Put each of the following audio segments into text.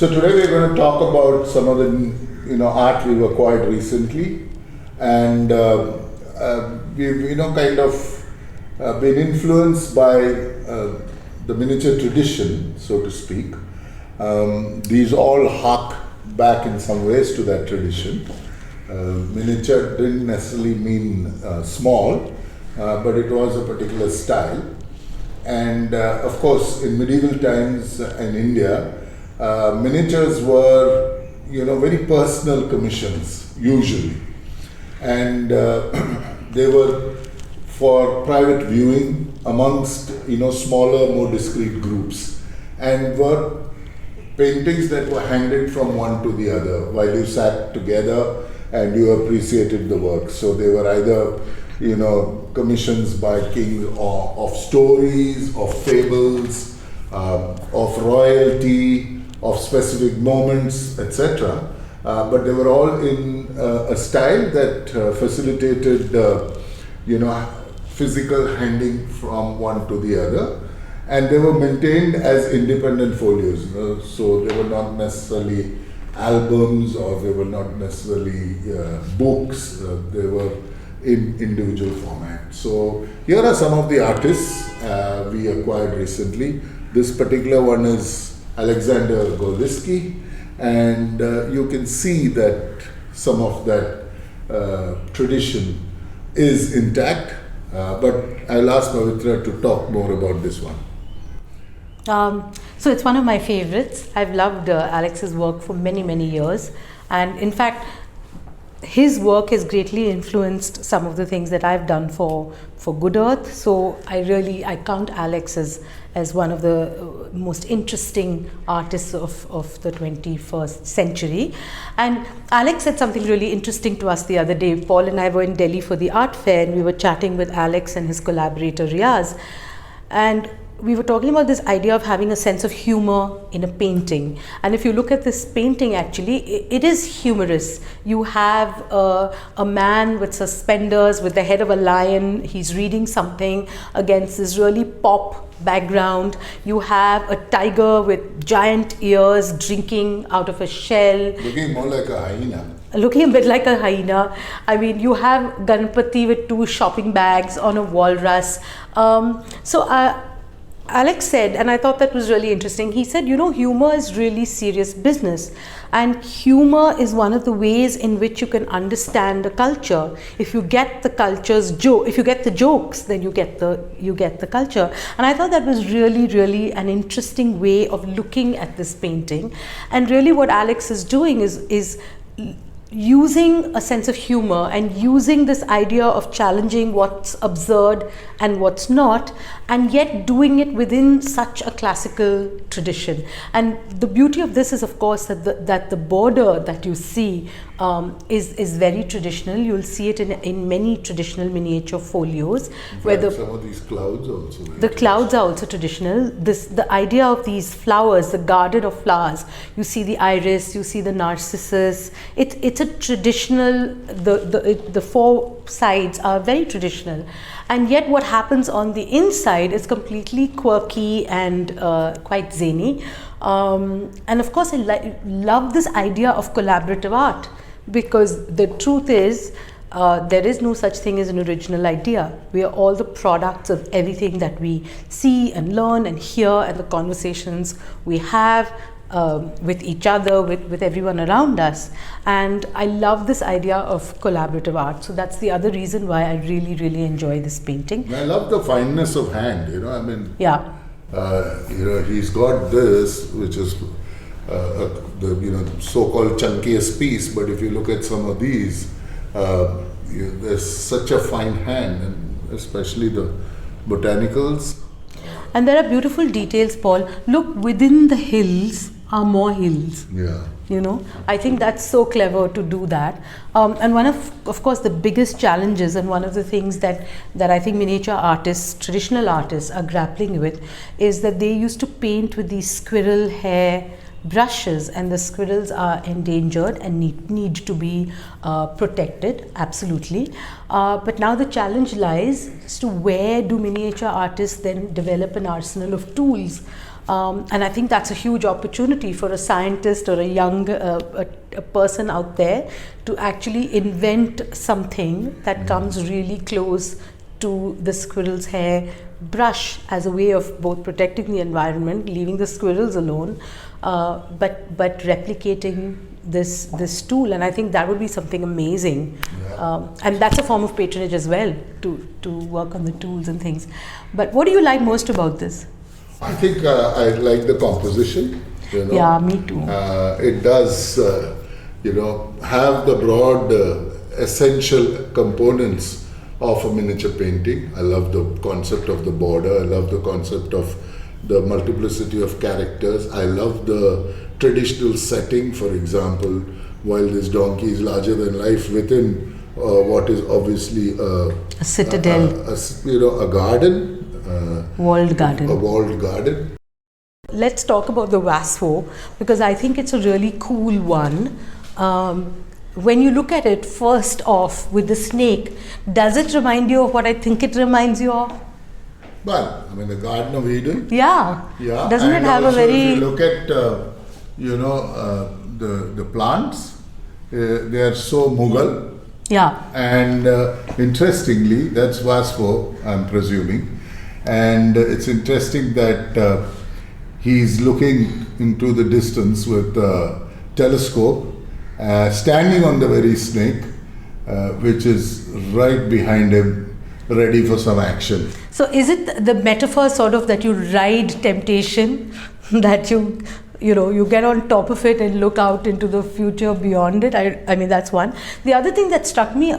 So today we're going to talk about some of the art we've acquired recently, and we've kind of been influenced by the miniature tradition, so to speak. These all hark back in some ways to that tradition. Miniature didn't necessarily mean small, but it was a particular style. And of course, in medieval times in India, miniatures were, very personal commissions usually, and they were for private viewing amongst smaller, more discreet groups, and were paintings that were handed from one to the other while you sat together and you appreciated the work. So they were either commissions by king of stories, of fables, of royalty, of specific moments, etc. But they were all in a style that facilitated, physical handing from one to the other, and they were maintained as independent folios. So they were not necessarily albums, or they were not necessarily books. They were in individual format. So here are some of the artists we acquired recently. This particular one is Alexander Gorlizki, and you can see that some of that tradition is intact, but I'll ask Pavitra to talk more about this one. So it's one of my favorites. I've loved Alex's work for many, many years, and in fact his work has greatly influenced some of the things that I've done for Good Earth. So I count Alex as one of the most interesting artists of the 21st century. And Alex said something really interesting to us the other day. Paul and I were in Delhi for the art fair, and we were chatting with Alex and his collaborator Riaz, and we were talking about this idea of having a sense of humor in a painting. And if you look at this painting, actually, it is humorous. You have a man with suspenders, with the head of a lion. He's reading something against this really pop background. You have a tiger with giant ears drinking out of a shell. Looking more like a hyena. Looking a bit like a hyena. I mean, you have Ganpati with 2 shopping bags on a walrus. Alex said, and I thought that was really interesting, he said, humor is really serious business, and humor is one of the ways in which you can understand a culture. If you get the culture's if you get the jokes, then you get the culture. And I thought that was really, really an interesting way of looking at this painting. And really what Alex is doing is using a sense of humor and using this idea of challenging what's absurd and what's not, and yet doing it within such a classical tradition. And the beauty of this is, of course, that the border that you see is very traditional. You'll see it in many traditional miniature folios. Where some of these clouds also. The clouds are also traditional. The idea of these flowers, the garden of flowers. You see the iris, you see the narcissus. It's a traditional. The 4 sides are very traditional, and yet what happens on the inside is completely quirky and quite zany. And of course, I love this idea of collaborative art, because the truth is, there is no such thing as an original idea. We are all the products of everything that we see and learn and hear, and the conversations we have with each other, with everyone around us. And I love this idea of collaborative art. So that's the other reason why I really, really enjoy this painting. I love the fineness of hand, Yeah. He's got this, which is the so-called chunkiest piece, but if you look at some of these, there's such a fine hand, and especially the botanicals. And there are beautiful details, Paul. Look, within the hills are more hills. Yeah. I think that's so clever to do that. And one of course, the biggest challenges, and one of the things that I think miniature artists, traditional artists, are grappling with, is that they used to paint with these squirrel hair brushes, and the squirrels are endangered and need to be protected, absolutely. But now the challenge lies as to where do miniature artists then develop an arsenal of tools And I think that's a huge opportunity for a scientist or a young a person out there to actually invent something that comes really close to the squirrel's hair brush as a way of both protecting the environment, leaving the squirrels alone, but replicating this tool. And I think that would be something amazing. And that's a form of patronage as well, to work on the tools and things. But what do you like most about this? I think I like the composition. Yeah, me too. It does, have the broad essential components of a miniature painting. I love the concept of the border. I love the concept of the multiplicity of characters. I love the traditional setting. For example, while this donkey is larger than life within what is obviously a citadel, a garden. Walled garden. A walled garden. Let's talk about the Vaswo, because I think it's a really cool one. When you look at it, first off, with the snake, does it remind you of what I think it reminds you of? Well, I mean, the Garden of Eden. Yeah. Yeah. Doesn't it have a very... If you look at, the plants, they are so Mughal. Yeah. And interestingly, that's Vasco, I'm presuming. And it's interesting that he's looking into the distance with a telescope, standing on the very snake, which is right behind him, ready for some action. So is it the metaphor sort of that you ride temptation, that you get on top of it and look out into the future beyond it? I mean, that's one. The other thing that struck me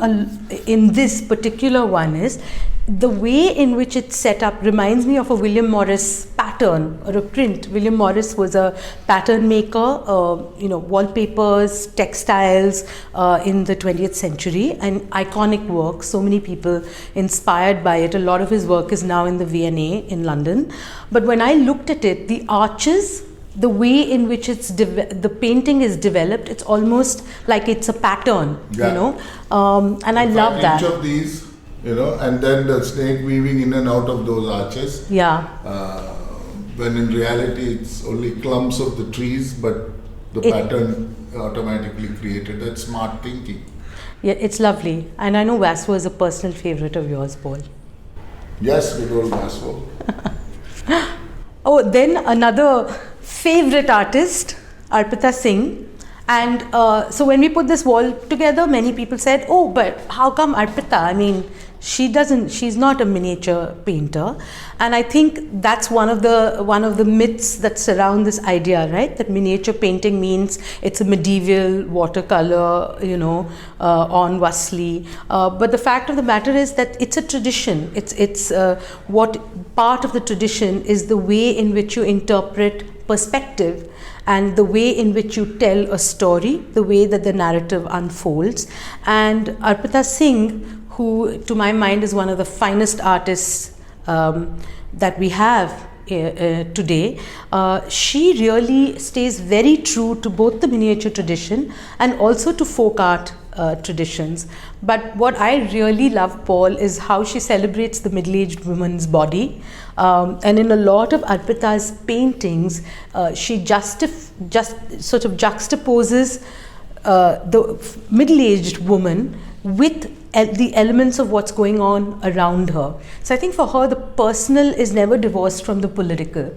in this particular one is the way in which it's set up reminds me of a William Morris pattern or a print. William Morris was a pattern maker, wallpapers, textiles in the 20th century, and iconic work. So many people inspired by it. A lot of his work is now in the V&A in London. But when I looked at it, the arches, the way in which the painting is developed, it's almost like it's a pattern, and I love that. Each of these, and then the snake weaving in and out of those arches. Yeah. When in reality it's only clumps of the trees, but the pattern automatically created. That's smart thinking. Yeah, it's lovely. And I know Vasco is a personal favorite of yours, Paul. Yes, good old Vasco. Oh, then another favorite artist, Arpita Singh. And so when we put this wall together, many people said, oh, but how come Arpita? I mean, she's not a miniature painter. And I think that's one of the myths that surround this idea, right? That miniature painting means it's a medieval watercolor, on Wasli. But the fact of the matter is that it's a tradition. It's what part of the tradition is the way in which you interpret perspective and the way in which you tell a story, the way that the narrative unfolds. And Arpita Singh, who to my mind is one of the finest artists that we have today, she really stays very true to both the miniature tradition and also to folk art traditions. But what I really love, Paul, is how she celebrates the middle-aged woman's body. And in a lot of Arpita's paintings, she just sort of juxtaposes the middle-aged woman with the elements of what's going on around her. So I think for her, the personal is never divorced from the political,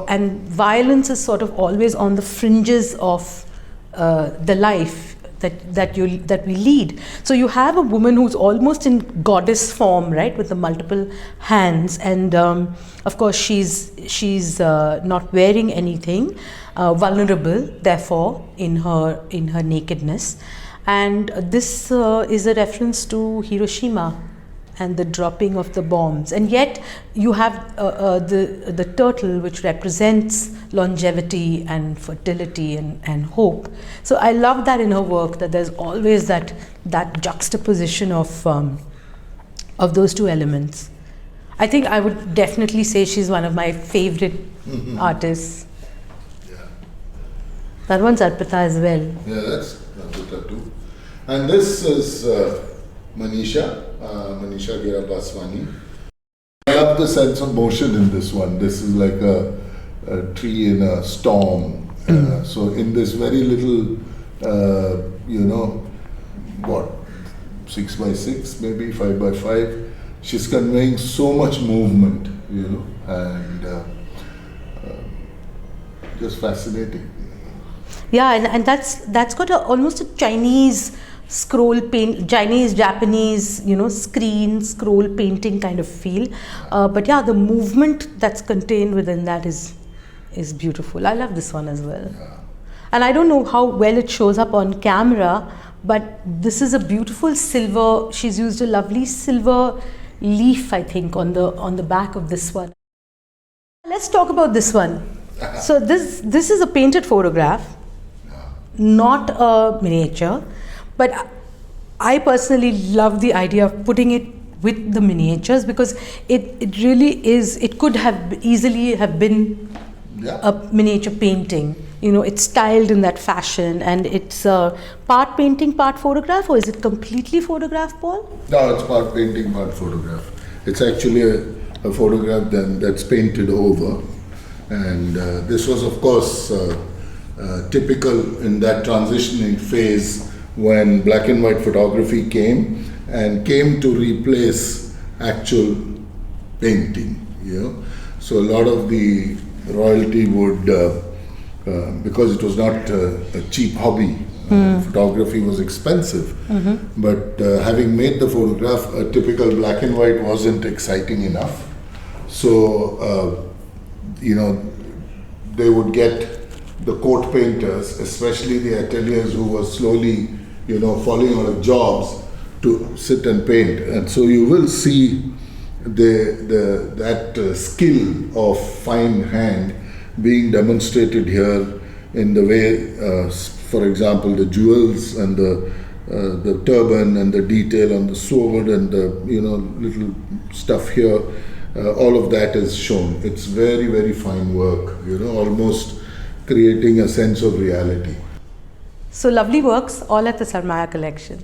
and violence is sort of always on the fringes of the life that we lead. So you have a woman who's almost in goddess form, right, with the multiple hands, and of course she's not wearing anything, vulnerable, therefore, in her nakedness. And this is a reference to Hiroshima and the dropping of the bombs. And yet you have the turtle, which represents longevity and fertility and hope. So I love that in her work, that there's always that juxtaposition of those two elements. I think I would definitely say she's one of my favorite artists. Yeah. That one's Arpita as well. Yeah, that's Arpita too. And this is Manisha Gera Baswani. I love the sense of motion in this one. This is like tree in a storm. So in this very little, what, 6 by 6, maybe 5 by 5, she's conveying so much movement, and just fascinating. Yeah, and that's got almost a Chinese scroll paint, Chinese, Japanese, screen scroll painting kind of feel. But yeah, the movement that's contained within that is beautiful. I love this one as well. Yeah. And I don't know how well it shows up on camera, but this is a beautiful silver. She's used a lovely silver leaf, I think, on the back of this one. Let's talk about this one. So this is a painted photograph, not a miniature, but I personally love the idea of putting it with the miniatures, because it really is, it could have easily have been a miniature painting. It's styled in that fashion, and it's part painting, part photograph, or is it completely photograph, Paul? No, it's part painting, part photograph. It's actually a photograph that's painted over, and this was, of course, typical in that transitioning phase when black and white photography came to replace actual painting. So a lot of the royalty would, because it was not a cheap hobby, photography was expensive, but having made the photograph, a typical black and white wasn't exciting enough. So, they would get the court painters, especially the ateliers who were slowly, falling out of jobs, to sit and paint. And so you will see that skill of fine hand being demonstrated here in the way, for example, the jewels and the turban and the detail on the sword and the little stuff here. All of that is shown. It's very, very fine work. Almost creating a sense of reality. So lovely works, all at the Sarmaya collection.